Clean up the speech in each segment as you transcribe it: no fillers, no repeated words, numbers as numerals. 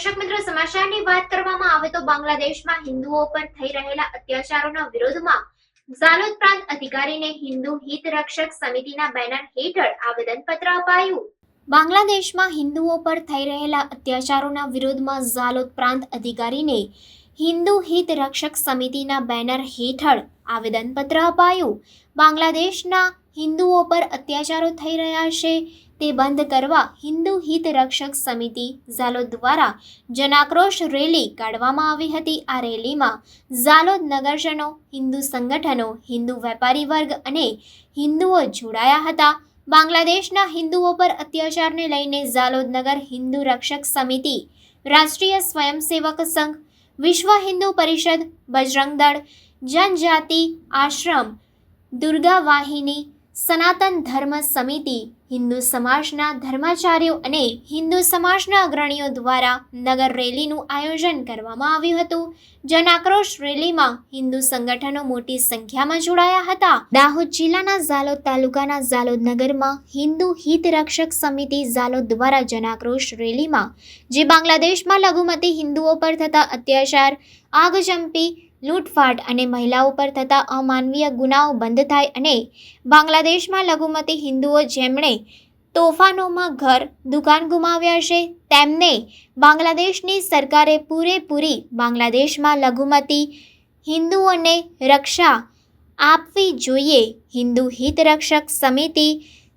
દર્શક મિત્રો, સમાચારની વાત કરવામાં આવે તો બાંગ્લાદેશમાં હિન્દુઓ પર થઈ રહેલા અત્યાચારોના વિરોધમાં ઝાલોદ પ્રાંત અધિકારીને હિન્દુ હિત રક્ષક સમિતિના બેનર હેઠળ આવેદનપત્ર અપાયું। બાંગ્લાદેશમાં હિન્દુઓ પર થઈ રહેલા અત્યાચારોના વિરોધમાં ઝાલોદ પ્રાંત અધિકારીને હિન્દુ હિત રક્ષક સમિતિના બેનર હેઠળ આવેદનપત્ર અપાયું। બાંગ્લાદેશના હિન્દુઓ પર અત્યાચારો થઈ રહ્યા છે તે બંધ કરવા હિન્દુ હિત રક્ષક સમિતિ ઝાલોદ દ્વારા જનાક્રોશ રેલી કાઢવામાં આવી હતી। આ રેલીમાં ઝાલોદ નગરજનો, હિન્દુ સંગઠનો, હિન્દુ વેપારી વર્ગ અને હિન્દુઓ જોડાયા હતા। બાંગ્લાદેશના હિન્દુઓ પર અત્યાચારને લઈને ઝાલોદ નગર હિન્દુ રક્ષક સમિતિ, રાષ્ટ્રીય સ્વયંસેવક સંઘ, વિશ્વ હિન્દુ પરિષદ, બજરંગ દળ, જનજાતિ આશ્રમ, દુર્ગા વાહિની, સનાતન ધર્મ સમિતિ, હિન્દુ સમાજના ધર્માચાર્યો અને હિન્દુ સમાજના અગ્રણીઓ દ્વારા નગર રેલીનું આયોજન કરવામાં આવ્યું હતું। જન આક્રોશ રેલીમાં હિન્દુ સંગઠનો મોટી સંખ્યામાં જોડાયા હતા। દાહોદ જિલ્લાના ઝાલોદ તાલુકાના ઝાલોદ નગરમાં હિન્દુ હિત રક્ષક સમિતિ ઝાલોદ દ્વારા જન આક્રોશ રેલીમાં જે બાંગ્લાદેશમાં લઘુમતી હિન્દુઓ પર થતા અત્યાચાર, આગજંપી, લૂંટફાટ અને મહિલાઓ પર થતા અમાનવીય ગુનાઓ બંધ થાય અને બાંગ્લાદેશમાં લઘુમતી હિન્દુઓ જેમણે તોફાનોમાં ઘર, દુકાન ગુમાવ્યા છે તેમને બાંગ્લાદેશની સરકારે પૂરેપૂરી બાંગ્લાદેશમાં લઘુમતી હિન્દુઓને રક્ષા આપવી જોઈએ। હિન્દુ હિત રક્ષક સમિતિ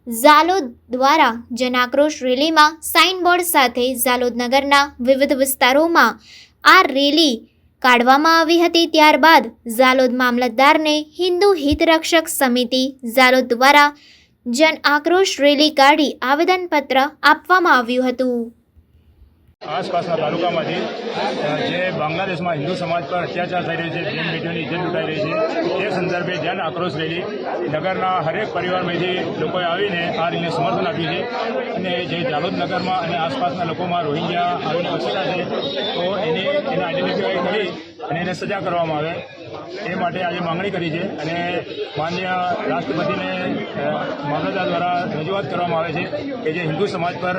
ઝાલોદ દ્વારા જન આક્રોશ રેલીમાં સાઇનબોર્ડ સાથે ઝાલોદ નગરના વિવિધ વિસ્તારોમાં આ રેલી કાઢવામાં આવી હતી। ત્યારબાદ ઝાલોદ મામલતદારને હિન્દુ હિત રક્ષક સમિતિ ઝાલોદ દ્વારા જન આક્રોશ રેલી કાઢી આવેદનપત્ર આપવામાં આવ્યું હતું। આસપાસના તાલુકામાંથી જે બાંગ્લાદેશમાં હિન્દુ સમાજ પર અત્યાચાર થઈ રહ્યો છે, બેન બેટીઓની ઇજ્જત લૂંટાઈ રહી છે, તે સંદર્ભે જન આક્રોશ રેલી નગરના હરેક પરિવારમાંથી લોકોએ આવીને આ રેલીને સમર્થન આપ્યું છે। અને જે ઝાલોદ નગરમાં અને આસપાસના લોકોમાં રોહિંગ્યા આવીને વસેલા છે તો એને આઈડેન્ટિફાઈ કરી અને એને સજા કરવામાં આવે એ માટે આજે માંગણી કરી છે। અને માનનીય રાષ્ટ્રપતિને મામલતદાર દ્વારા રજૂઆત કરવામાં આવે છે કે જે હિન્દુ સમાજ પર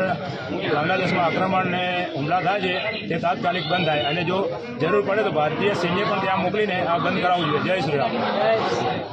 બાંગ્લાદેશમાં આક્રમણ અને હુમલા થાય છે તે તાત્કાલિક બંધ થાય અને જો જરૂર પડે તો ભારતીય સૈન્ય પણ ત્યાં મોકલીને આ બંધ કરાવવું જોઈએ। જય શ્રી રામ।